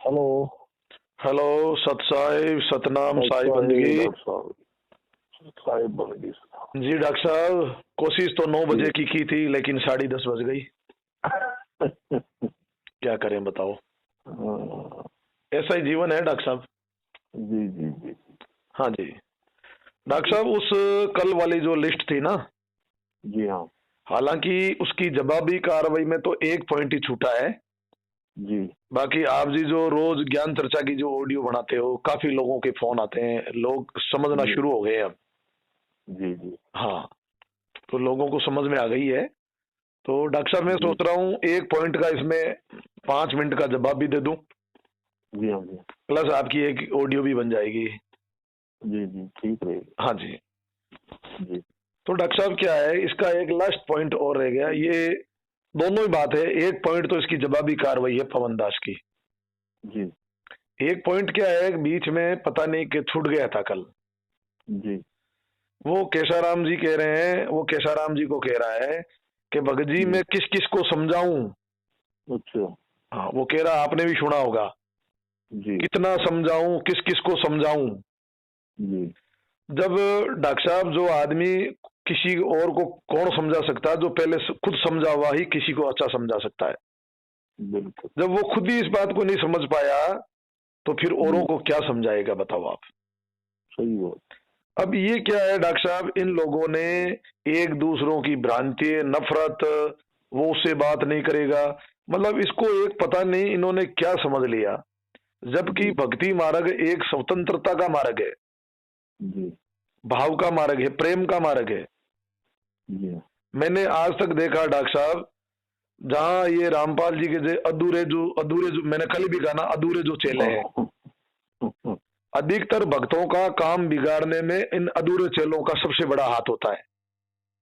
Hello. Hello. सत साहिब, सतनाम साहिब बंदगी। Doctor साहब, साहिब बंदगी। जी डॉक्टर साहब, कोशिश तो 9 बजे की थी लेकिन 10:30 बज गई। क्या करें बताओ। ऐसा ही जीवन है डॉक्टर साहब। जी जी जी। हाँ जी डॉक्टर साहब, उस कल वाली जो लिस्ट थी ना, जी हाँ। हालांकि उसकी जवाबी कार्रवाई में तो एक पॉइंट ही छूटा है। जी बाकी आप जी जो रोज ज्ञान चर्चा की जो ऑडियो बनाते हो, काफी लोगों के फोन आते हैं, लोग समझना जी शुरू हो गए हैं अब। जी जी हाँ, तो लोगों को समझ में आ गई है। तो डॉक्टर साहब, मैं जी सोच रहा हूँ एक पॉइंट का इसमें 5 मिनट का जवाब भी दे दूं, जी हाँ जी प्लस आपकी एक ऑडियो भी बन जाएगी। जी जी, ठीक रहेगी। हाँ जी। जी तो डॉक्टर साहब क्या है, इसका एक लास्ट पॉइंट और रह गया। ये दोनों ही बात है। एक पॉइंट तो इसकी जवाबी कार्रवाई है पवन दास की। जी एक पॉइंट क्या है, बीच में पता नहीं कि छूट गया था कल। जी। वो केशाराम जी कह रहे हैं, वो केशाराम जी को कह रहा है कि भगत जी जी मैं किस किस को समझाऊं। अच्छा। हाँ, वो कह रहा, आपने भी सुना होगा, जी कितना समझाऊं, किस किस को समझाऊं। जी जब डॉक्टर साहब, जो आदमी किसी और को कौन समझा सकता है, जो पहले खुद समझा हुआ ही किसी को अच्छा समझा सकता है। बिल्कुल। जब वो खुद ही इस बात को नहीं समझ पाया तो फिर औरों जी को क्या समझाएगा, बताओ आप। सही बात। अब ये क्या है डॉक्टर साहब, इन लोगों ने एक दूसरों की भ्रांति, नफरत, वो उससे बात नहीं करेगा, मतलब इसको एक पता नहीं इन्होंने क्या समझ लिया। जबकि जी भक्ति मार्ग एक स्वतंत्रता का मार्ग है, जी भाव का मार्ग है, प्रेम का मार्ग है। जी हाँ। मैंने आज तक देखा डॉक्टर साहब, जहां ये रामपाल जी के अधूरे जो मैंने कल भी कहा ना, अधूरे जो चेले हैं, अधिकतर भक्तों का काम बिगाड़ने में इन अधूरे चेलों का सबसे बड़ा हाथ होता है।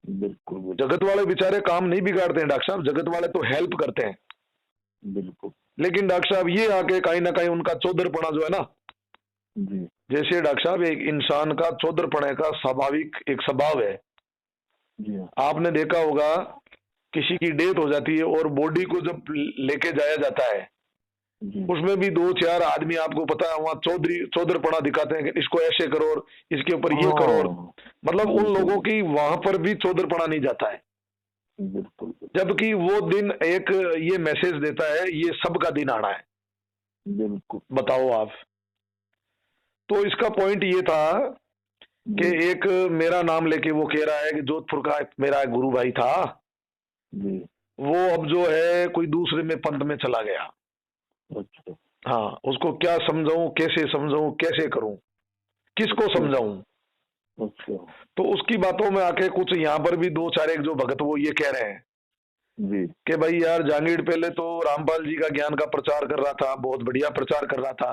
बिल्कुल बिल्कुल जगत वाले बेचारे काम नहीं बिगाड़ते हैं डॉक्टर साहब, जगत वाले तो हेल्प करते हैं। बिल्कुल। लेकिन डॉक्टर साहब ये आके कहीं ना कहीं उनका चौधरपना जो है ना, जी जैसे डॉक्टर साहब एक इंसान का चौधरपने का स्वाभाविक एक स्वभाव है। जी हाँ। आपने देखा होगा, किसी की डेथ हो जाती है और बॉडी को जब लेके जाया जाता है, जी उसमें भी दो चार आदमी, आपको पता है, वहां चौधरपना दिखाते हैं कि इसको ऐसे करो और इसके ऊपर ये करो, और हाँ। मतलब उन लोगों बिल्कुल की वहां पर भी चौधरपना नहीं जाता है। बिल्कुल जबकि वो दिन एक ये मैसेज देता है, ये सबका दिन आना है। बिल्कुल। बताओ आप। तो इसका पॉइंट ये था कि जी एक मेरा नाम लेके वो कह रहा है कि जोधपुर का मेरा एक गुरु भाई था, जी। वो अब जो है कोई दूसरे में पंथ में चला गया। अच्छा हाँ, उसको क्या समझाऊं, कैसे समझाऊं, कैसे करूं, किसको अच्छा समझाऊं। अच्छा। तो उसकी बातों में आके कुछ यहाँ पर भी दो चार एक जो भगत वो ये कह रहे हैं जी कि भाई यार, जहांगीर पहले तो रामपाल जी का ज्ञान का प्रचार कर रहा था, बहुत बढ़िया प्रचार कर रहा था,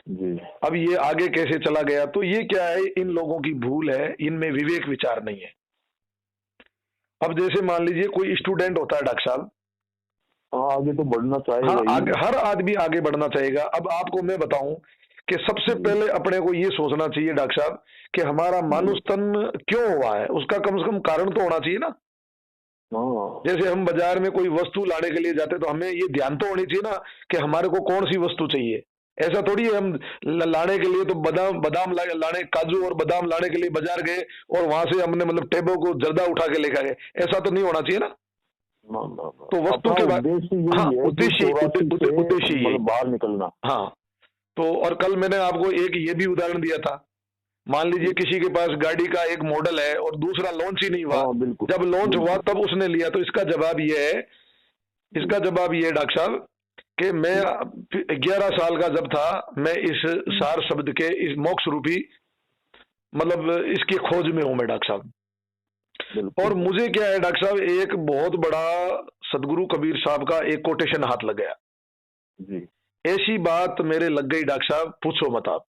जी अब ये आगे कैसे चला गया। तो ये क्या है, इन लोगों की भूल है, इनमें विवेक विचार नहीं है। अब जैसे मान लीजिए कोई स्टूडेंट होता है डॉक्टर साहब, हाँ, आगे तो बढ़ना हाँ, चाहेगा ही। आगे हर आदमी आगे बढ़ना चाहेगा। अब आपको मैं बताऊं कि सबसे जी पहले अपने को ये सोचना चाहिए डॉक्टर साहब कि हमारा जी मानुष तन क्यों हुआ है, उसका कम से कम कारण तो होना चाहिए ना। हाँ जैसे हम बाजार में कोई वस्तु लाने के लिए जाते तो हमें ये ध्यान तो होनी चाहिए ना कि हमारे को कौन सी वस्तु चाहिए। ऐसा थोड़ी है हम लाने के लिए तो बादाम बादाम लाने, काजू और बादाम लाने के लिए बाजार गए और वहां से हमने मतलब टेबो को जर्दा उठा के लेकर गए, ऐसा तो नहीं होना चाहिए ना। ना ना ना। तो वस्तु अपना के बाद, उद्देश्य हाँ, यही है कि उद्देश्य चौरासी से उद्देश्य यही। मतलब बाहर निकलना। हाँ, तो और कल मैंने आपको एक ये भी उदाहरण दिया था। मान लीजिए जी किसी के पास गाड़ी का एक मॉडल है और दूसरा लॉन्च ही नहीं हुआ, हाँ बिल्कुल जब लॉन्च हुआ बिल्कुल। तब उसने लिया। तो इसका जवाब ये है, जी इसका जवाब ये है डॉक्टर साहब कि मैं जी 11 साल का जब था, मैं इस सार शब्द के, इस मोक्ष रूपी, मतलब इसकी खोज में हूं मैं डॉक्टर साहब। बिल्कुल और मुझे क्या है डॉक्टर साहब, एक बहुत बड़ा सदगुरु कबीर साहब का एक कोटेशन हाथ लग गया। जी ऐसी बात मेरे लग गई डॉक्टर साहब, पूछो मत आप।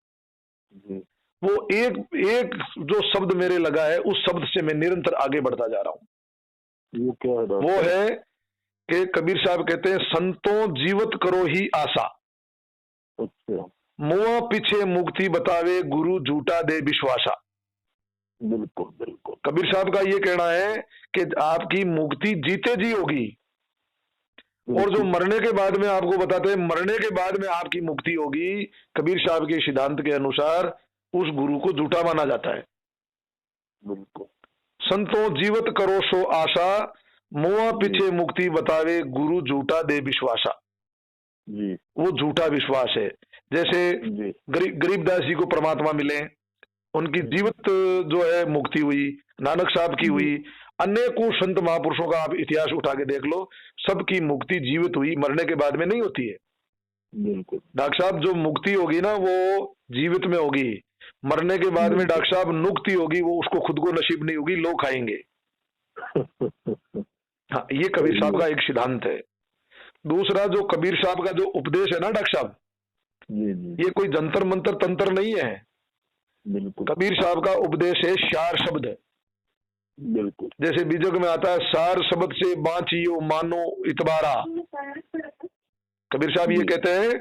जी। वो एक एक जो शब्द मेरे लगा है, उस शब्द से मैं निरंतर आगे बढ़ता जा रहा हूं। ये क्या है वो डॉक्टर साहब? है कि कबीर साहब कहते हैं, संतों जीवत करो ही आशा, अच्छा। मुआ पीछे मुक्ति बतावे, गुरु झूठा दे विश्वासा। बिल्कुल बिल्कुल। कबीर साहब का ये कहना है कि आपकी मुक्ति जीते जी होगी, और जो बिल्कुल मरने के बाद में आपको बताते हैं, मरने के बाद में आपकी मुक्ति होगी, कबीर साहब के सिद्धांत के अनुसार उस गुरु को झूठा माना जाता है। बिल्कुल संतों जीवत करो सो आशा, मुआ जी पीछे मुक्ति बतावे, गुरु झूठा दे विश्वासा। जी वो झूठा विश्वास है। जैसे जी गरीबदास जी को परमात्मा मिले, उनकी जीवित जो है मुक्ति हुई, नानक साहब की जी हुई, अनेकों संत महापुरुषों का आप इतिहास उठा के देख लो, सबकी मुक्ति जीवित हुई, मरने के बाद में नहीं होती है। बिल्कुल डॉक्टर साहब जो मुक्ति होगी ना वो जीवित में होगी, मरने के बाद में बिल्कुल डॉक्टर साहब नुक्ति होगी, वो उसको खुद को नसीब नहीं होगी, लोग खाएंगे। हाँ, ये कबीर साहब का एक सिद्धांत है। दूसरा जो कबीर साहब का जो उपदेश है ना डॉक्टर साहब, जी जी ये कोई जंतर मंतर तंत्र नहीं है। बिल्कुल कबीर साहब का उपदेश है सार शब्द। बिल्कुल जैसे बीजक में आता है, सार शब्द से बाँचियो मानो इतबारा। कबीर साहब ये जी कहते हैं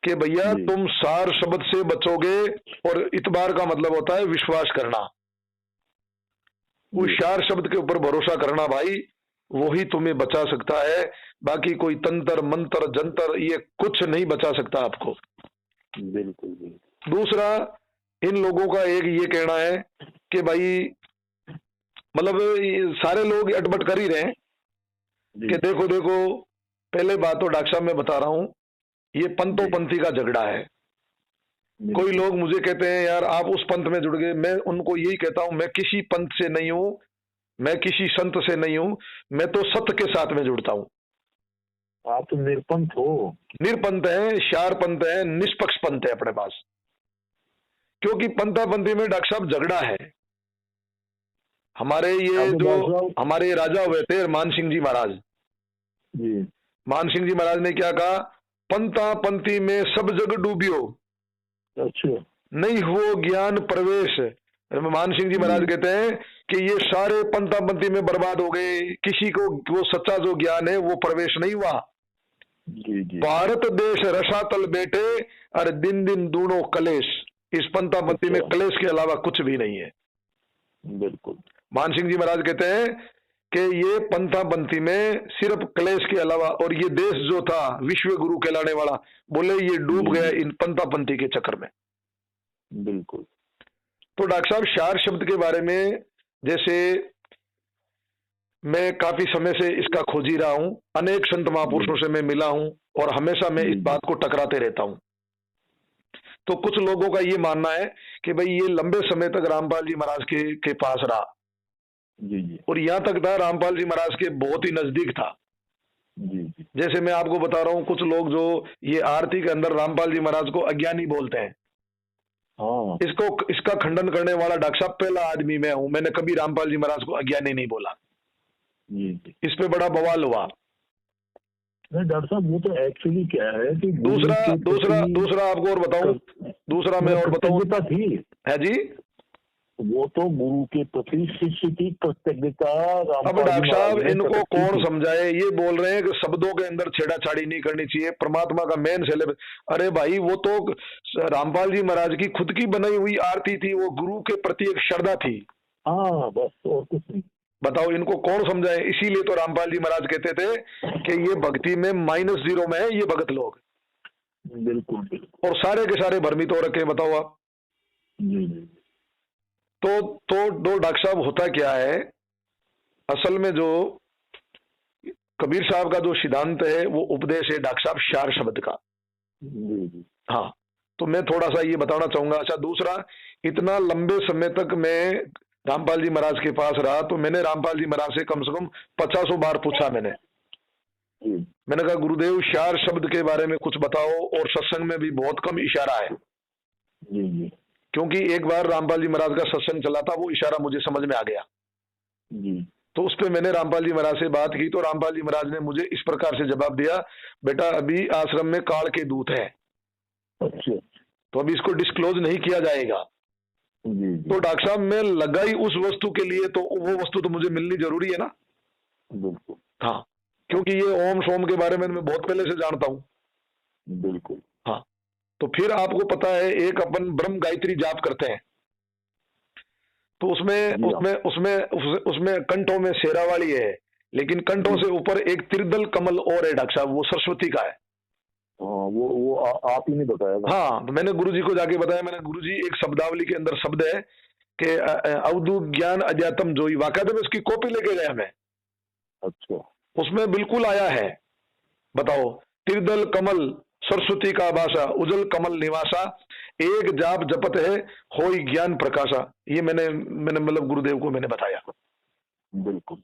कि भैया जी तुम सार शब्द से बचोगे, और इतबार का मतलब होता है विश्वास करना। उस जी सार शब्द के ऊपर भरोसा करना भाई, वही तुम्हें बचा सकता है। बाकी कोई तंत्र मंत्र जंतर ये कुछ नहीं बचा सकता आपको। बिल्कुल बिल्कुल दूसरा, इन लोगों का एक ये कहना है कि भाई मतलब ये सारे लोग अटपट कर ही रहे हैं जी कि देखो देखो, पहले बात तो डॉक्टर साहब मैं बता रहा हूं, ये पंथों जी पंथी का झगड़ा है। कोई बिल्कुल लोग मुझे कहते हैं यार आप उस पंथ में जुड़ गए, मैं उनको यही कहता हूं मैं किसी पंथ से नहीं हूं, मैं किसी संत से नहीं हूं, मैं तो सत्य के साथ में जुड़ता हूं। आप तो निरपंथ हो। निरपंथ है, शार पंथ है, निष्पक्ष पंथ है अपने पास। क्योंकि पंथा पंथी में डॉक्टर साहब झगड़ा है। हमारे ये आप जो तो हमारे राजा हुए थे मान सिंह जी महाराज, जी मान सिंह जी महाराज ने क्या कहा, पंथा पंथी में सब जग डूबियो, अच्छा नहीं हुओ ज्ञान प्रवेश। मान सिंह जी महाराज जी कहते हैं कि ये सारे पंथा पंथी में बर्बाद हो गए, किसी को वो सच्चा जो ज्ञान है वो प्रवेश नहीं हुआ। जी जी भारत देश रसातल बेटे, और दिन दिन दूनो कलेश। इस पंथा पंथी में अच्छा कलेश के अलावा कुछ भी नहीं है। बिल्कुल मान सिंह जी महाराज कहते हैं कि ये पंथा पंथी में सिर्फ कलेश के अलावा, और ये देश जो था विश्व गुरु कहलाने वाला, बोले ये डूब जी गया जी इन पंथा पंथी के चक्कर में। बिल्कुल तो डॉक्टर साहब शार शब्द के बारे में, जैसे मैं काफी समय से इसका खोजी रहा हूं, अनेक संत महापुरुषों से मैं मिला हूं, और हमेशा मैं इस जी बात को टकराते रहता हूं। तो कुछ लोगों का ये मानना है कि भाई ये लंबे समय तक रामपाल जी महाराज के पास रहा, जी जी और यहां तक था रामपाल जी महाराज के बहुत ही नजदीक था। जी जी जैसे मैं आपको बता रहा हूं, कुछ लोग जो ये आरती के अंदर रामपाल जी महाराज को अज्ञानी बोलते हैं, हाँ इसका खंडन करने वाला डॉक्टर साहब पहला आदमी मैं हूं। मैंने कभी रामपाल जी महाराज को अज्ञानी नहीं बोला। जी जी इस पे बड़ा बवाल हुआ। नहीं डॉक्टर साहब, वो तो एक्चुअली क्या है कि गुरु दूसरा के दूसरा प्रति दूसरा आपको और बताऊं, दूसरा मैं और बताऊं कृतज्ञता थी। है जी। वो तो गुरु के प्रति शिष्य की कृतज्ञता अब रामपाल जी डॉक्टर महाराज साहब ने इनको प्रकट की कौन थी। समझाए, ये बोल रहे हैं कि शब्दों के अंदर छेड़ाछाड़ी नहीं करनी चाहिए, परमात्मा का मेन सिलेबस। अरे भाई वो तो रामपाल जी महाराज की खुद की बनाई हुई आरती थी, वो गुरु के प्रति एक श्रद्धा थी। हाँ बस और कुछ नहीं। बताओ इनको कौन समझाए। इसीलिए तो रामपाल जी महाराज कहते थे कि ये भक्ति में -0 में है ये भगत लोग, बिल्कुल बिल्कुल और सारे के सारे भ्रमित हो रखे। बताओ आप। जी जी तो दो डॉक्टर साहब होता क्या है, असल में जो कबीर साहब का जो सिद्धांत है वो उपदेश है डॉक्टर साहब शार शब्द का। जी जी हाँ, तो मैं थोड़ा सा ये बताना चाहूंगा। अच्छा, दूसरा, इतना लंबे समय तक मैं रामपाल जी महाराज के पास रहा, तो मैंने रामपाल जी महाराज से कम 50 बार पूछा। जी मैंने कहा गुरुदेव शार शब्द के बारे में कुछ बताओ, और सत्संग में भी बहुत कम इशारा है। जी जी क्योंकि एक बार रामपाल जी महाराज का सत्संग चला था, वो इशारा मुझे समझ में आ गया। जी तो उस पर मैंने रामपाल जी महाराज से बात की, तो रामपाल जी महाराज ने मुझे इस प्रकार से जवाब दिया, बेटा अभी आश्रम में काल के दूत है, अच्छा तो अभी इसको डिस्क्लोज नहीं किया जाएगा। जी तो डॉक्टर साहब मैं लगाई उस वस्तु के लिए, तो वो वस्तु तो मुझे मिलनी जरूरी है ना। बिल्कुल हाँ, क्योंकि ये ओम सोम के बारे में मैं बहुत पहले से जानता हूँ। बिल्कुल हाँ, तो फिर आपको पता है एक अपन ब्रह्म गायत्री जाप करते हैं, तो उसमें जी हाँ। उसमें उसमें उसमें कंठों में शेरावाली है, लेकिन कंठों से ऊपर एक त्रिदल कमल और है डॉक्टर साहब, वो सरस्वती का है। हाँ, वो आप ही ने बताया था। हाँ, तो मैंने गुरुजी को जाके बताया, मैंने गुरुजी एक शब्दावली के अंदर शब्द है कि अवधु ज्ञान अज्ञातम जोई, वाकई में उसकी कॉपी लेके गए हमें, अच्छा। उसमें बिल्कुल आया है। बताओ, त्रिदल कमल सरस्वती का भाषा, उजल कमल निवासा, एक जाप जपत है होई ज्ञान प्रकाशा। ये मैंने मैंने मतलब गुरुदेव को मैंने बताया। बिल्कुल।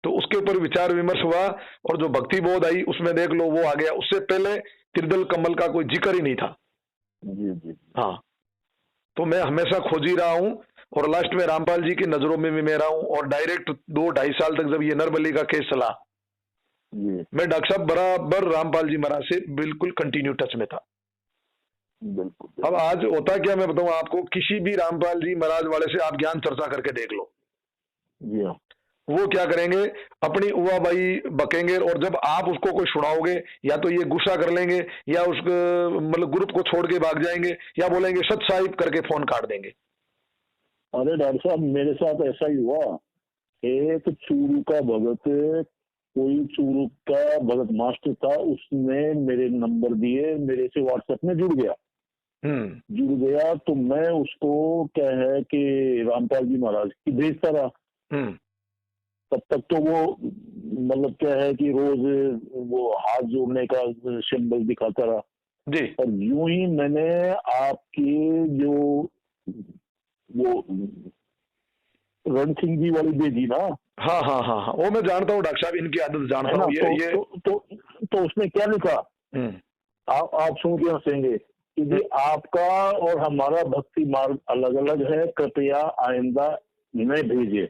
तो उसके ऊपर विचार विमर्श हुआ और जो भक्ति बोध आई उसमें देख लो वो आ गया। उससे पहले त्रिदल कमल का कोई जिक्र ही नहीं था। जी जी। हाँ, तो मैं हमेशा खोज ही रहा हूँ और लास्ट में रामपाल जी की नजरों में भी मैं रहा हूँ। और डायरेक्ट 2-2.5 साल तक जब ये नरबली का केस चला, मैं डॉक्टर साहब बराबर रामपाल जी महाराज से बिल्कुल कंटिन्यू टच में था। बिल्कुल। अब आज होता क्या, मैं बताऊं आपको, किसी भी रामपाल जी महाराज वाले से आप ज्ञान चर्चा करके देख लो, जी हाँ। वो क्या करेंगे, अपनी उवाबाई बकेंगे और जब आप उसको कोई सुनाओगे या तो ये गुस्सा कर लेंगे या उस मतलब ग्रुप को छोड़ के भाग जाएंगे या बोलेंगे सत साहिब करके फोन काट देंगे। अरे डॉक्टर साहब, मेरे साथ ऐसा ही हुआ। एक चूरू का भगत, कोई चूरू का भगत मास्टर था, उसने मेरे नंबर दिए, मेरे से व्हाट्सएप में जुड़ गया। जुड़ गया तो मैं उसको क्या है कि रामपाल जी महाराज की भेजता रहा। तब तक तो वो मतलब क्या है कि रोज वो हाथ जोड़ने का सिंबल दिखाता रहा जी। और यूं ही मैंने आपकी जो वो रण सिंह जी वाली भेजी ना। हाँ हाँ हाँ हाँ, वो मैं जानता हूँ डॉक्टर साहब, इनकी आदत जानता हूँ। ये तो उसने क्या लिखा, आप सुन के हंसेंगे कि जी आपका और हमारा भक्ति मार्ग अलग अलग है, कृपया आइंदा न भेजिए।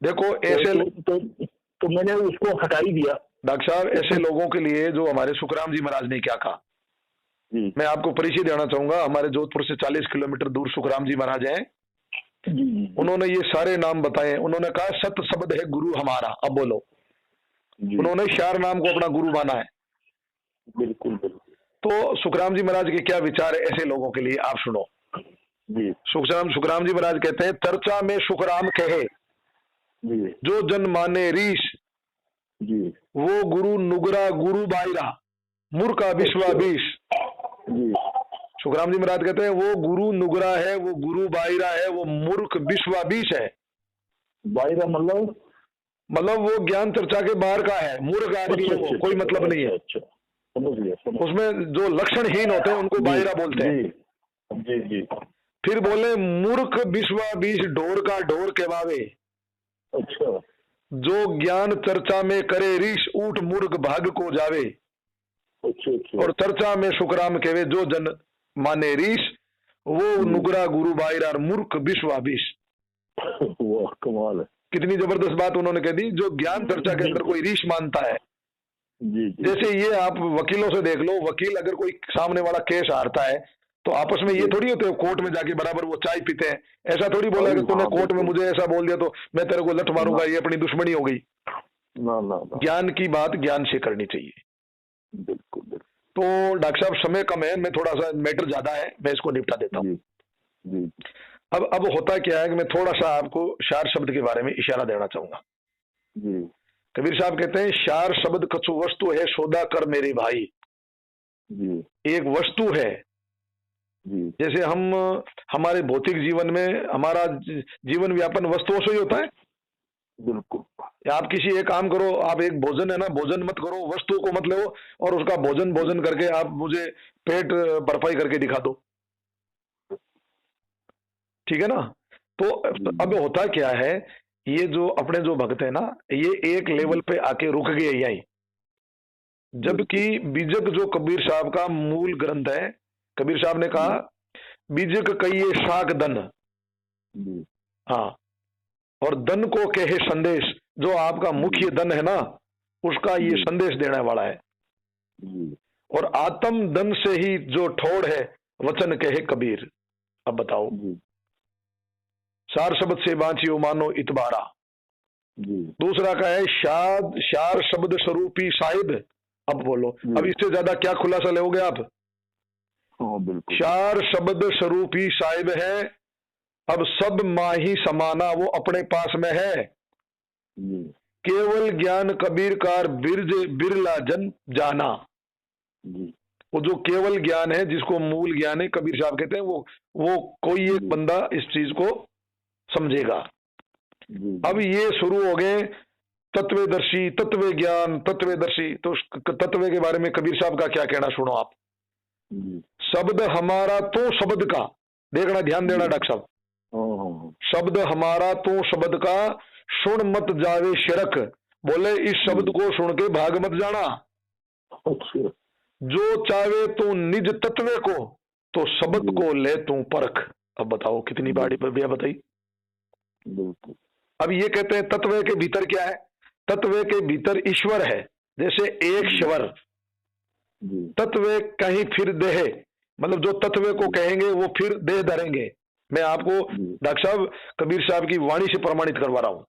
देखो ऐसे तो मैंने उसको हटा ही दिया। डॉक्टर साहब, ऐसे लोगों के लिए जो हमारे सुखराम जी महाराज ने क्या कहा, मैं आपको परिचय देना चाहूंगा। हमारे जोधपुर से 40 किलोमीटर दूर सुखराम जी महाराज हैं। उन्होंने ये सारे नाम बताए। उन्होंने कहा सत शब्द है गुरु हमारा। अब बोलो, उन्होंने शार नाम को अपना गुरु माना है। बिल्कुल बिल्कुल। तो सुखराम जी महाराज के क्या विचार है ऐसे लोगों के लिए, आप सुनो। सुखराम जी महाराज कहते हैं, चर्चा में सुखराम कहे जो जन माने रीश, वो गुरु नुगरा गुरु बायरा मूर्खा विश्वाबीश। सुखराम जी महाराज कहते हैं वो गुरु नुगरा है, वो गुरु बायरा है, वो मूर्ख विश्वाबीश है। बायरा मतलब वो ज्ञान चर्चा के बाहर का है, मूर्ख आदमी है, वो कोई मतलब नहीं है। उसमें जो लक्षणहीन होते हैं उनको बायरा बोलते हैं। जी जी। फिर बोले मूर्ख विश्वाबीश ढोर का ढोर कहवावे। अच्छा। जो ज्ञान चर्चा में करे रीश ऊट मूर्ख भाग को जावे। अच्छा। और चर्चा में सुखराम कहवे जो जन माने रीश, वो नुगरा गुरु बायरा मूर्ख विश्वाबीश। वाह, कमाल है। कितनी जबरदस्त बात उन्होंने कह दी। जो ज्ञान चर्चा के अंदर कोई रीश मानता है, जी। जैसे ये आप वकीलों से देख लो, वकील अगर कोई सामने वाला केस हारता है तो आपस में ये थोड़ी होते हैं कोर्ट में जाके बराबर वो चाय पीते हैं। ऐसा थोड़ी बोला कि तूने कोर्ट में मुझे ऐसा बोल दिया तो मैं तेरे को लठ मारूंगा, ये अपनी दुश्मनी हो गई। ना। ज्ञान की बात ज्ञान से करनी चाहिए। बिल्कुल। तो डॉक्टर साहब, समय कम है, मैं थोड़ा सा मैटर ज्यादा है, मैं इसको निपटा देता हूँ। अब होता क्या है कि मैं थोड़ा सा आपको शार शब्द के बारे में इशारा देना चाहूंगा। कबीर साहब कहते हैं, शार शब्द कछु वस्तु है सौदा कर मेरे भाई। एक वस्तु है, जैसे हम हमारे भौतिक जीवन में हमारा जीवन व्यापन वस्तुओं से ही होता है। बिल्कुल। आप किसी एक काम करो, आप एक भोजन है ना, भोजन मत करो, वस्तु को मत लो और उसका भोजन करके आप मुझे पेट भरपाई करके दिखा दो, ठीक है ना। तो अब होता क्या है, ये जो अपने जो भक्त है ना, ये एक लेवल पे आके रुक गए यहीं। जबकि बीजक जो कबीर साहब का मूल ग्रंथ है, कबीर साहब ने कहा बीजक कहिए शाक दन। हाँ, और दन को कहे संदेश। जो आपका मुख्य दन है ना, उसका ये संदेश देने वाला है। और आत्म दन से ही जो ठोड़ है वचन कहे कबीर। अब बताओ, शार शब्द से बांचियो मानो इतबारा। दूसरा का है शार शब्द स्वरूपी साहिब। अब बोलो, अब इससे ज्यादा क्या खुलासा लोगे आप। शार शब्द स्वरूपी साहिब है, अब सब माही समाना वो अपने पास में है। केवल ज्ञान कबीर कार बिरज बिरला जन जाना। जी वो जो केवल ज्ञान है, जिसको मूल ज्ञान है, कबीर साहब कहते हैं वो कोई एक बंदा इस चीज को समझेगा। जी अब ये शुरू हो गए तत्वदर्शी, तत्व ज्ञान, तत्वदर्शी। तो तत्व के बारे में कबीर साहब का क्या कहना, सुनो आप। जी शब्द हमारा तो शब्द का, देखना, ध्यान देना डॉक्टर साहब। हाँ शब्द हमारा तो शब्द का, सुन मत जावे शिरक। बोले इस शब्द को सुन के भाग मत जाना। अच्छा जो चावे तू निज तत्व को, तो शब्द को ले तू परख। अब बताओ कितनी बड़ी भैया बताई। बिल्कुल। अब ये कहते हैं तत्व के भीतर क्या है, तत्व के भीतर ईश्वर है, जैसे एक स्वर। जी तत्व कहीं फिर देह, मतलब जो तत्व को कहेंगे वो फिर देह धरेंगे। मैं आपको डॉक्टर साहब कबीर साहब की वाणी से प्रमाणित करवा रहा हूं।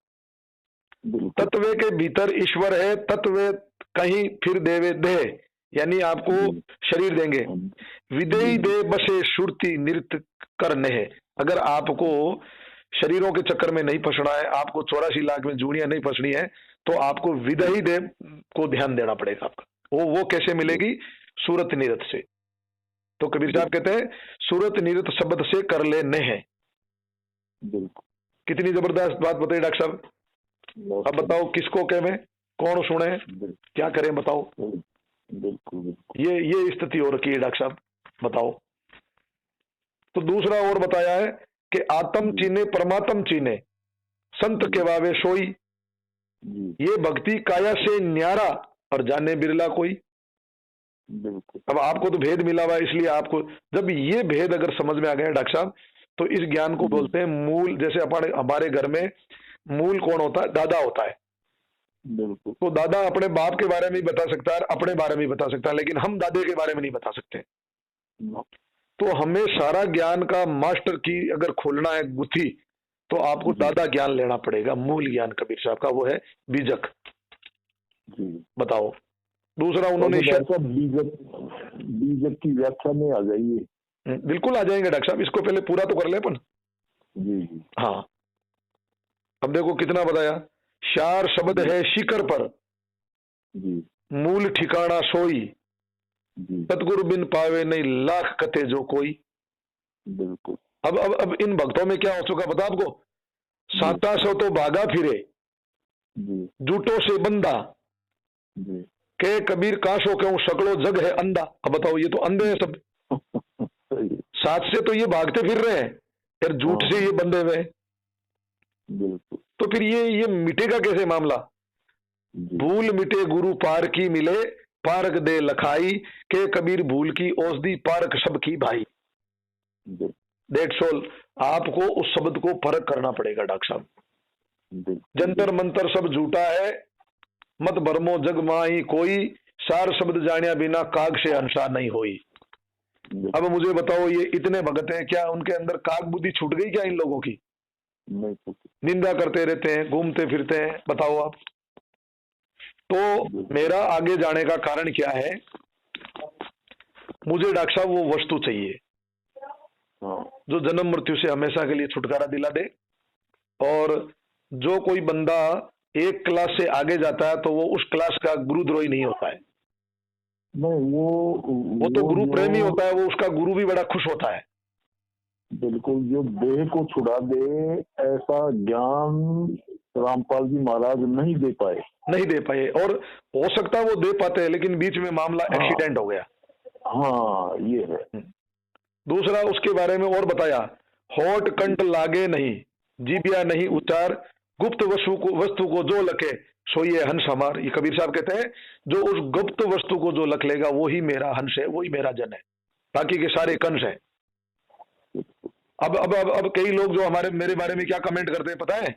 बिल्कुल। तत्व के भीतर ईश्वर है, तत्व कहीं फिर देवे देह, यानी आपको शरीर देंगे। विदेही दे बसे सुरती नृत्य करने है। अगर आपको शरीरों के चक्कर में नहीं फंसना है, आपको 84 लाख में जूनिया नहीं फंसनी है, तो आपको विदेही देव को ध्यान देना पड़ेगा आपका। वो कैसे मिलेगी, सूरत निरत से। तो कबीर साहब कहते हैं सूरत निरत शब्द से कर लेने हैं। कितनी जबरदस्त बात बताई डॉक्टर साहब। अब बताओ किसको कहें, कौन सुने, क्या करें, बताओ। ये स्थिति हो रखी है डॉक्टर साहब, बताओ। तो दूसरा और बताया है कि आत्म चीने परमात्म चीने, संत के वावे सोई। ये भक्ति काया से न्यारा और जाने बिरला कोई। अब आपको तो भेद मिला हुआ है, इसलिए आपको जब ये भेद अगर समझ में आ गया डॉक्टर साहब, तो इस ज्ञान को बोलते हैं मूल। जैसे अपन हमारे घर में मूल कौन होता है, दादा होता है। तो दादा अपने बाप के बारे में ही बता सकता है, अपने बारे में ही बता सकता है, लेकिन हम दादे के बारे में नहीं बता सकते। तो हमें सारा ज्ञान का मास्टर की अगर खोलना है गुत्थी, तो आपको दादा ज्ञान लेना पड़ेगा। मूल ज्ञान कबीर साहब का वो है बीजक। बताओ। दूसरा उन्होंने बीजक की व्याख्या में आ जाइए। बिल्कुल आ जाएंगे डॉक्टर साहब, इसको पहले पूरा तो कर ले अपन। हाँ, अब देखो कितना बताया। चार शब्द है शिखर पर, मूल ठिकाना सोई। सतगुरु बिन पावे नहीं लाख कथे जो कोई। बिल्कुल। अब इन भक्तों में क्या हो चुका पता आपको, साता सौ तो भागा फिरे, जूटों से बंदा, के कबीर काशो क्यों सकलो जग है अंधा। अब बताओ, ये तो अंधे हैं सब। साथ से तो ये भागते फिर रहे हैं, फिर झूठ से ये बंधे हुए। तो फिर ये मिटेगा कैसे मामला। भूल मिटे गुरु पार की मिले, पारक दे लखाई। के कबीर भूल की औषधि पारक सबकी भाई। That's all. आपको उस शब्द को परख करना पड़ेगा डॉक्टर साहब। जंतर मंतर सब झूठा है, मत भरमो जग माही कोई। सार शब्द जानिया बिना काग से हंसा नहीं होई। अब मुझे बताओ, ये इतने भगत हैं, क्या उनके अंदर काग बुद्धि छूट गई क्या इन लोगों की। निंदा करते रहते हैं, घूमते फिरते हैं, बताओ आप। तो मेरा आगे जाने का कारण क्या है, मुझे डॉक्टर साहब वो वस्तु चाहिए जो जन्म मृत्यु से हमेशा के लिए छुटकारा दिला दे। और जो कोई बंदा एक क्लास से आगे जाता है तो वो उस क्लास का गुरुद्रोही नहीं होता है। नहीं, वो तो गुरु प्रेमी होता है, वो उसका गुरु भी बड़ा खुश होता है। बिल्कुल। जो देह को छुड़ा दे ऐसा ज्ञान रामपाल जी महाराज नहीं दे पाए। और हो सकता है वो दे पाते हैं, लेकिन बीच में मामला एक्सीडेंट हो गया। हाँ, ये है। दूसरा उसके बारे में और बताया, होठ कंठ लागे नहीं, जीभिया नहीं उच्चार। गुप्त वस्तु को जो लखे सोइए हंस हमार। ये कबीर साहब कहते हैं जो उस गुप्त वस्तु को जो लख लेगा वही मेरा हंस है, वही मेरा जन है, बाकी के सारे कंस हैं। अब कई लोग जो मेरे बारे में क्या कमेंट करते हैं पता है,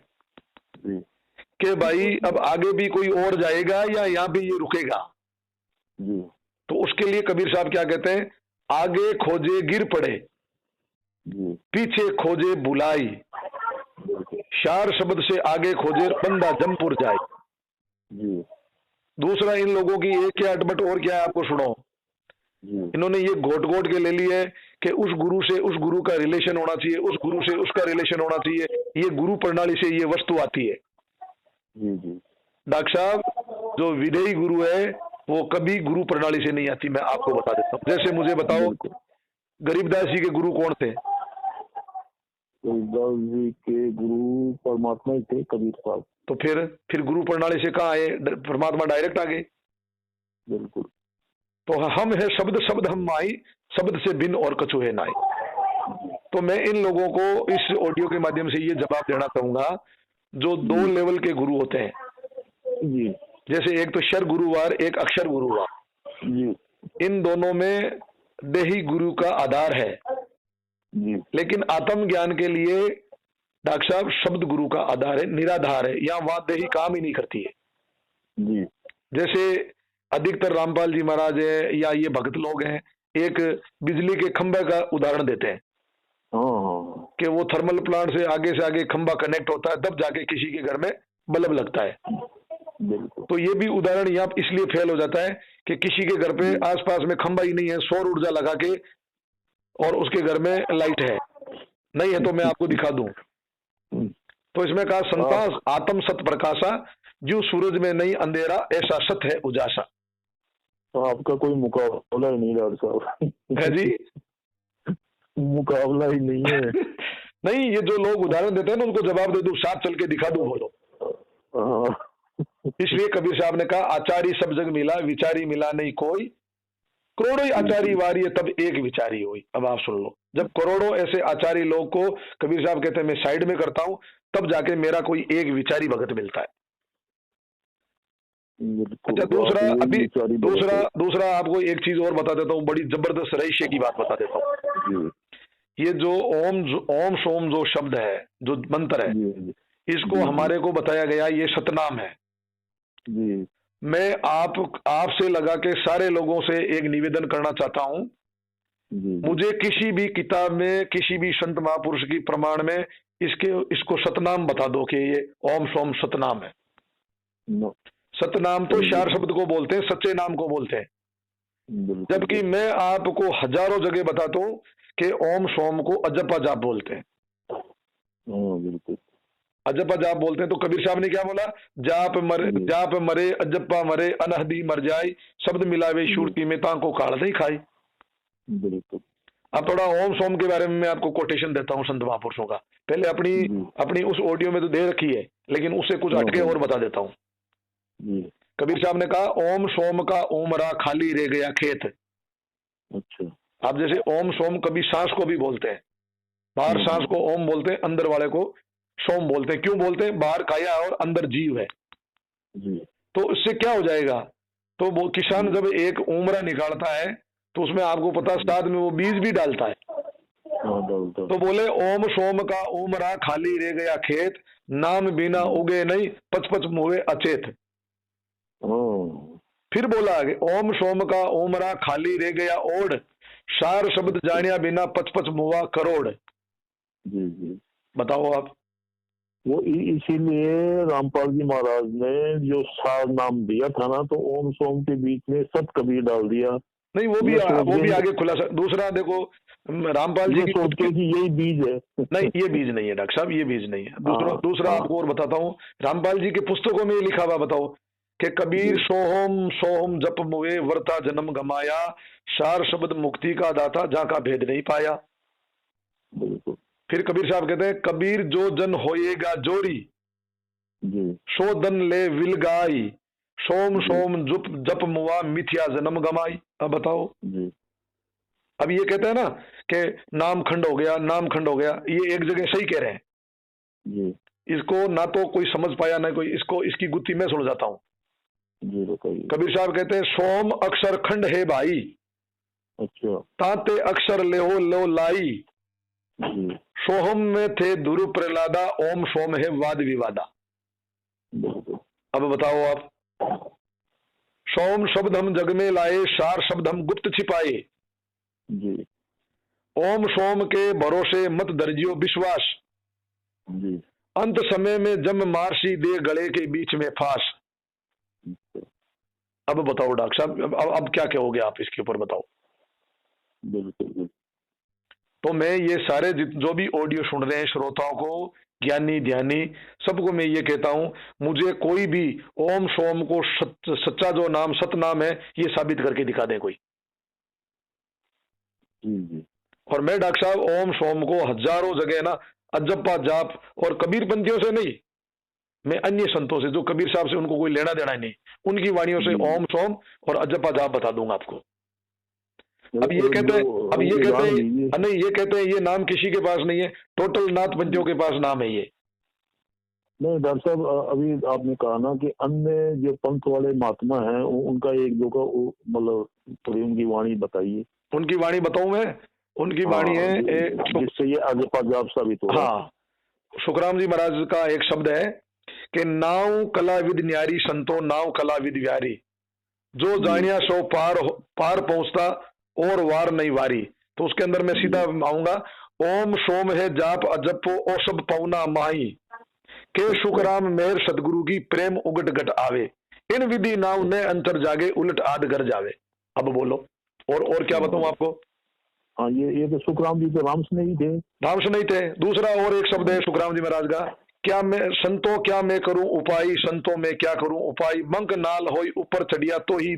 कि भाई अब आगे भी कोई और जाएगा या यहाँ पे ये रुकेगा। तो उसके लिए कबीर साहब क्या कहते हैं, आगे खोजे गिर पड़े, पीछे खोजे बुलाई। चार शब्द से आगे खोजे बंदा जमपुर जाए। दूसरा इन लोगों की एक क्या अटबट और क्या है आपको सुनो। इन्होंने ये घोट घोट के ले लिए कि उस गुरु से उस गुरु का रिलेशन होना चाहिए, उस गुरु से उसका रिलेशन होना चाहिए। ये गुरु प्रणाली से ये वस्तु आती है। डॉक्टर साहब जो विदेही गुरु है वो कभी गुरु प्रणाली से नहीं आती, मैं आपको बता देता हूँ। जैसे मुझे बताओ गरीबदास जी के गुरु कौन थे? गरीबदास जी के गुरु परमात्मा ही थे, कबीर साहब। तो फिर गुरु प्रणाली से कहाँ आए? परमात्मा डायरेक्ट आ गए। बिल्कुल। तो हम है शब्द, शब्द हम माई, शब्द से भिन्न और कछु है नाई। तो मैं इन लोगों को इस ऑडियो के माध्यम से ये जवाब देना चाहूंगा, जो दो लेवल के गुरु होते हैं जी, जैसे एक तो शर गुरुवार, एक अक्षर गुरुवार जी, इन दोनों में देही गुरु का आधार है जी, लेकिन आत्म ज्ञान के लिए डॉक्टर साहब शब्द गुरु का आधार है, निराधार है। यहाँ वहां देही काम ही नहीं करती है। जी, जैसे अधिकतर रामपाल जी महाराज है या ये भक्त लोग हैं, एक बिजली के खंभे का उदाहरण देते हैं हाँ, कि वो थर्मल प्लांट से आगे खंभा कनेक्ट होता है, तब जाके किसी के घर में बल्ब लगता है। बिल्कुल। तो ये भी उदाहरण यहाँ इसलिए फेल हो जाता है कि किसी के घर पे आसपास में खंभा ही नहीं है, सौर ऊर्जा लगा के और उसके घर में लाइट है नहीं है, तो मैं आपको दिखा दूं। तो इसमें कहा संतास आत्म सत प्रकाशा, जो सूरज में नहीं अंधेरा, ऐसा सत है उजासा। तो आपका कोई मुकाबला ही नहीं डॉक्टर साहब। है जी, मुकाबला ही नहीं है। नहीं, ये जो लोग उदाहरण देते हैं ना उनको जवाब दे दूं, साथ चल के दिखा दूं, बोलो। इसलिए कबीर साहब ने कहा आचारी सब जग मिला, विचारी मिला नहीं कोई, करोड़ों ही आचारी वारी है तब एक विचारी हुई। अब आप सुन लो, जब करोड़ों ऐसे आचारी लोग को कबीर साहब कहते हैं मैं साइड में करता हूं, तब जाके मेरा कोई एक विचारी भगत मिलता है। अच्छा, दूसरा आपको एक चीज और बता देता हूँ, बड़ी जबरदस्त रहस्य की बात बता देता हूँ। ये जो ओम सोम जो शब्द है, जो मंत्र है, इसको हमारे को बताया गया ये सतनाम है। जी। मैं आपसे लगा के सारे लोगों से एक निवेदन करना चाहता हूं, मुझे किसी भी किताब में, किसी भी संत महापुरुष की प्रमाण में इसको सतनाम बता दो कि ये ओम सोम सतनाम है। सतनाम तो चार शब्द को बोलते हैं, सच्चे नाम को बोलते हैं। जबकि मैं आपको हजारों जगह बताता हूं कि ओम सोम को अजपा जाप बोलते हैं। बिल्कुल, अजपा जाप बोलते हैं। तो कबीर साहब ने क्या बोला? जाप मरे अजपा मरे, अनहदी मर जाए, शब्द मिलावे शूरती में तांको काल नहीं खाई। बिल्कुल। अब थोड़ा ओम सोम के बारे में मैं आपको कोटेशन देता हूँ संत महापुरुषों का। पहले अपनी उस ऑडियो में तो दे रखी है, लेकिन उससे कुछ हटके और बता देता हूँ। कबीर साहब ने कहा ओम सोम का ओमरा खाली रह गया खेत। अच्छा। आप जैसे ओम सोम कभी सांस को भी बोलते हैं, बाहर सांस को ओम बोलते हैं, अंदर वाले को सोम बोलते हैं। क्यों बोलते हैं? बाहर काया और अंदर जीव है जी। तो इससे क्या हो जाएगा? तो वो किसान जब एक उमरा निकालता है तो उसमें आपको पता साथ में वो बीज भी डालता है। तो बोले ओम सोम का उमरा खाली रह गया खेत, नाम बिना उगे नहीं, पच पच मुए अचेत। फिर बोला आगे ओम सोम का उमरा खाली रह गया ओढ़, सार शब्द जानिया बिना पच पच मुआ करोड़। जी जी। बताओ आप। वो इसीलिए रामपाल जी महाराज ने जो सार नाम दिया था ना, तो ओम सोम के बीच में सत कबीर डाल दिया। नहीं, वो भी आगे खुलासा। दूसरा देखो, रामपाल जी की खुद की यही बीज है। नहीं, ये बीज नहीं है डॉक्टर साहब, ये बीज नहीं है। दूसरा आपको और बताता हूँ, रामपाल जी के पुस्तकों में ये लिखा हुआ, बताओ कि कबीर सोहम सोहम जप मुए, वर्ता जन्म गमाया, सार शब्द मुक्ति का दाता, जहाँ का भेद नहीं पाया। बिल्कुल। फिर कबीर साहब कहते हैं कबीर जो जन होएगा जोरी, सो दन ले विल गाई, सोम सोम जप मुआ मिथ्या जन्म गमाई। अब बताओ जी। अब ये कहते हैं ना कि नाम खंड हो गया, नाम खंड हो गया, ये एक जगह सही कह रहे हैं जी। इसको ना तो कोई समझ पाया ना कोई, इसकी गुत्थी मैं सुन जाता हूँ। कबीर साहब कहते हैं सोम अक्षर खंड है भाई, अच्छा, ताते अक्षर ले हो लो लाई, सोहम में थे दुरु प्रहलादा, ओम सोम है वाद विवादा। अब बताओ आप। सोम शब्द हम जग में लाए, सार शब्द हम गुप्त छिपाए जी। ओम सोम के भरोसे मत दर्जियो विश्वास जी। अंत समय में जम मारसी दे गले के बीच में फांस। अब बताओ डॉक्टर साहब, अब क्या कहोगे आप इसके ऊपर, बताओ। बिल्कुल। तो मैं ये सारे जो भी ऑडियो सुन रहे हैं श्रोताओं को ज्ञानी ध्यानी सबको मैं ये कहता हूं, मुझे कोई भी ओम सोम को सच्चा जो नाम सतनाम है ये साबित करके दिखा दे कोई। जी। और मैं डॉक्टर साहब ओम सोम को हजारों जगह ना अजप्पा जाप, और कबीर पंथियों से नहीं, मैं अन्य संतों से जो कबीर साहब से उनको कोई लेना देना ही नहीं, उनकी वाणियों से ओम सोम और अजप्पा जाप बता दूंगा आपको। अब ये कहते हैं, नहीं ये कहते हैं ये नाम किसी के पास नहीं है, टोटल नाथ पंथियों के पास नाम है ये। नहीं डॉक्टर साहब, अभी आपने कहा ना कि अन्य जो पंथ वाले महात्मा हैं उनका एक दो का मतलब थोड़ी उनकी वाणी बताइए। उनकी वाणी बताऊं मैं? उनकी वाणी है जिससे ये अजपा जाप साबित हो। हाँ, सुखराम जी महाराज का एक शब्द है कि नाव कला विद न्यारी संतो नाव कला विद व्यारी, जो जानिया सो पार पहुंचता और वार नहीं वारी। तो उसके अंदर मैं सीधा आऊंगा, ओम सोम है जाप अजपो ओ सब पौना माही, के सुखराम मेहर सदगुरु की प्रेम उगट गट आवे, इन विधि नाव ने अंतर जागे उलट आद घर जावे। अब बोलो और क्या बताऊं आपको? हाँ, ये तो सुखराम जी तो रामस नहीं थे। रामस नहीं थे। दूसरा और एक शब्द है सुखराम जी महाराज का, क्या मैं संतो क्या मैं करूं उपाय, संतो मैं क्या करूं उपाय, मंक नाल होई ऊपर चढ़िया तो ही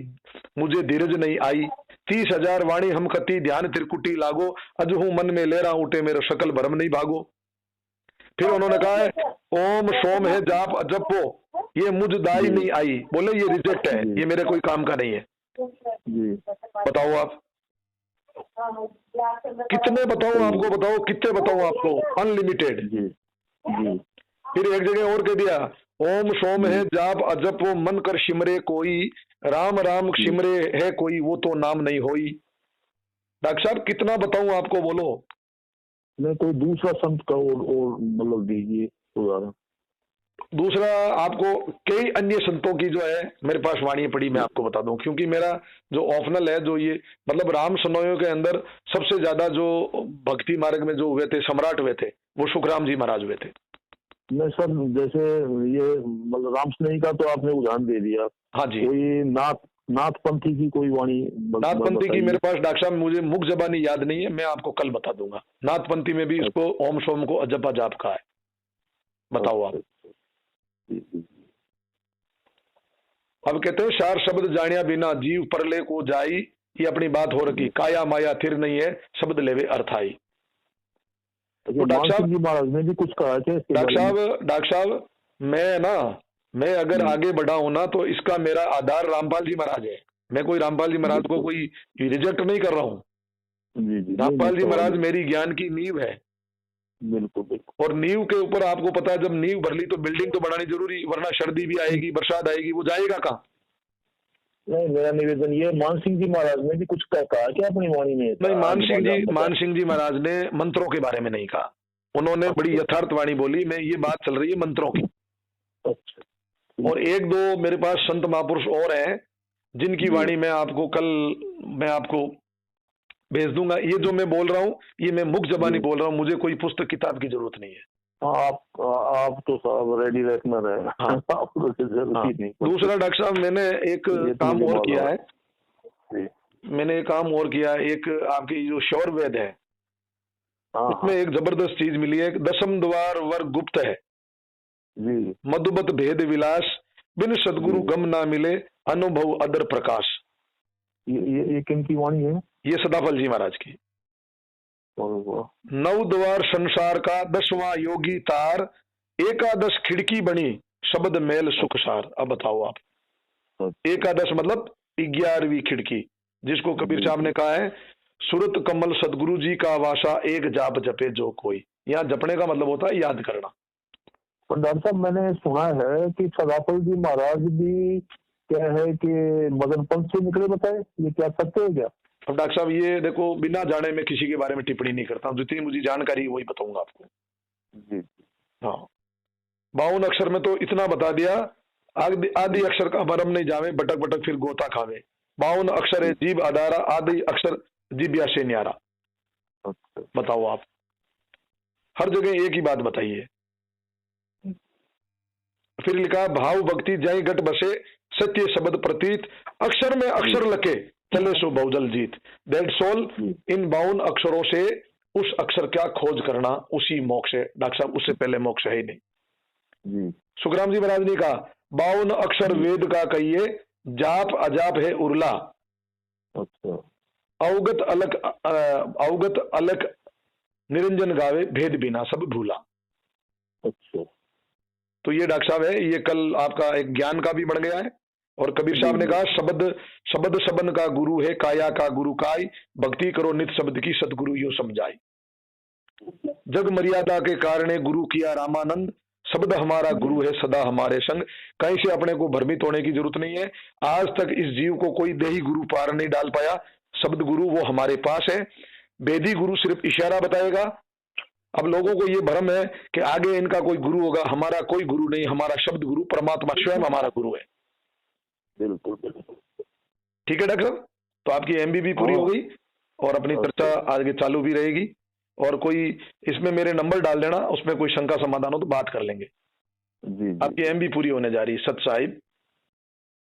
मुझे धीरज नहीं आई, 30,000 वाणी हम कति ध्यान त्रिकुटी लागो, अजहू मन में ले रहा उठे मेरा सकल भरम नहीं भागो। फिर उन्होंने कहा है ओम सोम है जाप अजपो, ये मुझ दाई नहीं आई, बोले ये रिजेक्ट है, ये मेरे कोई काम का नहीं है। बताओ आप कितने बताऊं आपको, बताओ कितने बताऊं आपको, अनलिमिटेड। फिर एक जगह और कह दिया, ओम सोम है जाप अजप वो मन कर सिमरे कोई, राम राम सिमरे है कोई वो तो नाम नहीं होई। डॉक्टर साहब कितना बताऊं आपको, बोलो? नहीं, कोई दूसरा संत का और मतलब दीजिए उदाहरण। दूसरा आपको कई अन्य संतों की जो है मेरे पास वाणी पड़ी, मैं आपको बता दूं, क्योंकि मेरा जो ऑफनल है, जो ये मतलब राम सनोयों के अंदर सबसे ज्यादा जो भक्ति मार्ग में जो हुए थे, सम्राट हुए थे, वो सुखराम जी महाराज हुए थे। नहीं सर, जैसे ये मतलब राम स्नेही का तो आपने उदाहरण दे दिया। हाँ जी। कोई नाथपंथी की कोई वाणी? नाथपंथी की मेरे पास डॉक्टर साहब मुझे मुख जबानी याद नहीं है, मैं आपको कल बता दूंगा। नाथपंथी में भी इसको ओम सोम को अजपा जाप का है। बताओ आप। अब कहते हैं चार शब्द जानिया बिना जीव परले को जाई, ये अपनी बात हो रखी, काया माया थिर नहीं है शब्द लेवे अर्थाई। तो डॉक्टर साहब जी महाराज ने भी कुछ कहा थे। डॉक्टर साहब मैं अगर आगे बढ़ा हूं ना तो इसका मेरा आधार रामपाल जी महाराज है। मैं कोई रामपाल जी महाराज को कोई रिजेक्ट नहीं कर रहा हूँ। रामपाल जी महाराज मेरी ज्ञान की नींव है। बिल्कुल। और नींव के ऊपर आपको पता है, जब नींव भर ली तो बिल्डिंग तो बनानी जरूरी, वरना सर्दी भी आएगी, बरसात आएगी, वो जाएगा कहाँ? नहीं, मेरा निवेदन ये, मान सिंह जी महाराज ने भी कुछ कहा क्या अपनी वाणी में? नहीं, मान सिंह जी महाराज ने मंत्रों के बारे में नहीं कहा। उन्होंने बड़ी यथार्थ वाणी बोली, मैं ये बात चल रही है मंत्रों की। अच्छा। और एक दो मेरे पास संत महापुरुष और हैं जिनकी वाणी मैं आपको भेज दूंगा। ये जो मैं बोल रहा हूँ ये मैं मुख जबानी बोल रहा हूँ, मुझे कोई पुस्तक किताब की जरूरत नहीं है। आप तो साहब रेडी रखना है। हाँ। नहीं। दूसरा डॉक्टर साहब मैंने एक काम और किया है, एक आपकी जो शौर वेद है उसमें एक जबरदस्त चीज मिली है, दशम द्वार वर्ग गुप्त है, मधुबत भेद विलास, बिन सदगुरु गम ना मिले, अनुभव अदर प्रकाश। ये किनकी वाणी है? ये सदाफल जी महाराज की। नव द्वार संसार का 10वां योगी तार, एकादश खिड़की बनी शब्द मेल सुखसार। अब बताओ आप, एकादश मतलब 11वीं खिड़की, जिसको कबीर साहब ने कहा है सूरत कमल सदगुरु जी का वासा, एक जाप जपे जो कोई। यहाँ जपने का मतलब होता है याद करना। तो डॉक्टर साहब मैंने सुना है कि सदाफल जी महाराज भी क्या है कि मदन पंथ से निकले, बताए ये क्या सत्य है क्या? अब डॉक्टर साहब ये देखो, बिना जाने में किसी के बारे में टिप्पणी नहीं करता हूँ, जितनी मुझे जानकारी वही बताऊंगा आपको। जी। हाँ, 52 अक्षर में तो इतना बता दिया, आदि अक्षर का भरम नहीं जावे, भटक भटक फिर गोता खावे। 52 अक्षर है जीव अदारा, आदि अक्षर जीव्या से न्यारा। बताओ आप, हर जगह एक ही बात बताइए। फिर लिखा भाव भक्ति जय गट बसे, सत्य शब्द प्रतीत, अक्षर में अक्षर लके चले सो बहुजल जीत। That's all. इन 52 अक्षरों से उस अक्षर क्या खोज करना, उसी मोक्ष है डॉक्टर साहब, उससे पहले मोक्ष है ही नहीं। जी सुखराम जी महाराज ने कहा 52 अक्षर वेद का कहिए, जाप अजाप है उरला, अच्छा अवगत अलग निरंजन गावे, भेद बिना सब भूला। अच्छा तो ये डॉक्टर साहब है, ये कल आपका एक ज्ञान का भी बन गया है। और कबीर साहब ने कहा शब्द शब्द सबन का गुरु है, काया का गुरु काय, भक्ति करो नित शब्द की सदगुरु यो समझाई। जग मर्यादा के कारण गुरु किया रामानंद, शब्द हमारा गुरु है सदा हमारे संग। कहीं से अपने को भ्रमित होने की जरूरत नहीं है। आज तक इस जीव को कोई देही गुरु पार नहीं डाल पाया। शब्द गुरु वो हमारे पास है। वेदी गुरु सिर्फ इशारा बताएगा। अब लोगों को ये भ्रम है कि आगे इनका कोई गुरु होगा। हमारा कोई गुरु नहीं, हमारा शब्द गुरु परमात्मा स्वयं हमारा गुरु है। बिल्कुल बिल्कुल। ठीक है डॉक्टर साहब, तो आपकी एमबी भी पूरी हो गई और अपनी चर्चा आगे चालू भी रहेगी। और कोई इसमें मेरे नंबर डाल देना, उसमें कोई शंका समाधान हो तो बात कर लेंगे। जी, आपकी एमबी पूरी होने जा रही है। सत साहिब।